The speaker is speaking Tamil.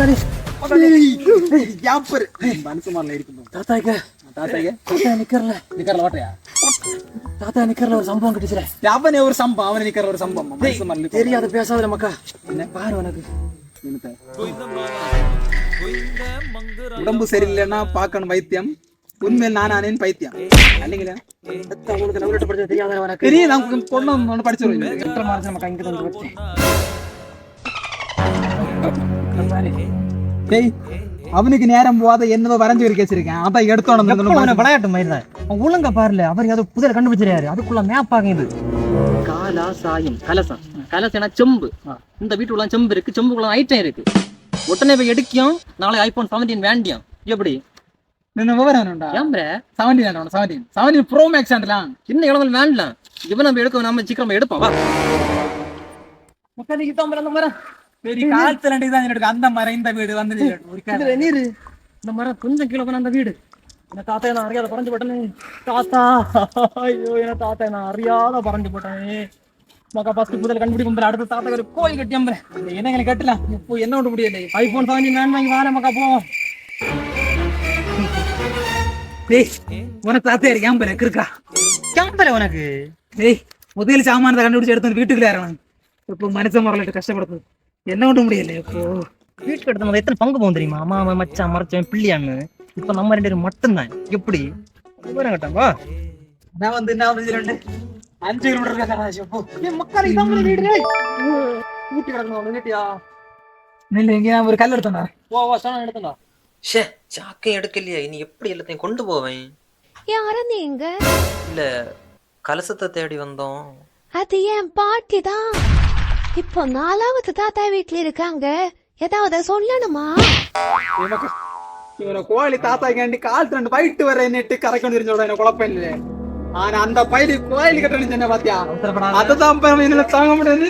ஒரு சம்பவம் கிடைச்சில ஒரு சம்பவம் தெரியாத பேசாத மக்கா என்ன பாரு உனக்கு உடம்பு சரியில்லைன்னா பார்க்கணும் வைத்தியம் உண்மையில் நானேன் பைத்தியம் இல்லைங்களா தெரியும் பொண்ணு படிச்சு அவனுக்கு நேரம் போகாத என்னதோ வரைஞ்சு ஒரு வச்சிருக்கேன் அதான் எடுத்தோம் விளையாட்டு மாதிரி தான் ஒழுங்கா பாருல அவர் அதை புதிய கண்டுபிடிச்சிருக்காரு அதுக்குள்ள மேப் ஆகுது காலா சாயம் கலசம் கலசம்னா செம்பு இந்த வீட்டுக்குள்ள செம்பு இருக்கு செம்புக்குள்ள ஐட்டம் இருக்கு உடனே போய் எடுக்கியும் நாளை ஐபோன் 17 வேண்டியம் எப்படி ப்ரோ மேக்ஸ் ஆண்டலாம் இன்னும் எவ்வளவு வேண்டலாம் இவன் நம்ம எடுக்க நம்ம சீக்கிரம் எடுப்போம் வா அந்த மரம் இந்த வீடு வந்து நீரு இந்த மரம் கொஞ்சம் கீழே போன அந்த வீடு என்ன தாத்தா நான் அறியாத பறஞ்சு போட்டேனே தாத்தா ஐயோ என்ன தாத்தா நான் அறியாத பறஞ்சு போட்டேனே மக்கா ஃபர்ஸ்ட் முதல்ல கண்டுபிடிக்கும் அடுத்த தாத்தா ஒரு கோயில் கட்டியம் என்ன கட்டலாம் இப்போ என்ன விட முடியல ஐபோன் 17 வேணும் வாங்கி வார மக்கா போ உனக்கு தாத்தா கேம்பல இருக்கா கேம்பல உனக்கு முதல் சாமானத்தை கண்டுபிடிச்சு எடுத்து வீட்டுக்குள்ள இறங்கணும் இப்போ மனுஷ முறையிட்டு கஷ்டப்படுது என்ன விட முடியல இப்போ வீட்டுக்கு எடுத்த எத்தனை பங்கு போகும் தெரியுமா அம்மா மச்சான் மறைச்சவன் பிள்ளையான்னு இப்ப நம்ம 2 பேரும் மட்டும்தான் எப்படி கட்டாம்பா நான் வந்து என்ன வந்து 5 கிலோமீட்டர் மக்கள் இதான் வீடு ஊட்டி கிடக்கணும் வீட்டியா இல்ல இங்க ஒரு கல் எடுத்தோம் எடுத்தா சாக்கை எடுக்கலையா இனி எப்படி எல்லாத்தையும் கொண்டு போவேன் யார நீங்க இல்ல கலசத்தை தேடி வந்தோம் அது என் பாட்டி தான் இப்போ 4வது தாத்தா வீட்டுல இருக்காங்க ஏதாவது சொல்லணுமா இவனை கோழி தாத்தா கேண்டி கால் 2 பைட்டு வர என்னட்டு கரைக்கணும் தெரிஞ்சோட என்ன குழப்பம் இல்லை ஆனா அந்த பயிலி கோயில் கட்டணும் சொன்ன பாத்தியா அதுதான் தாங்க முடியாது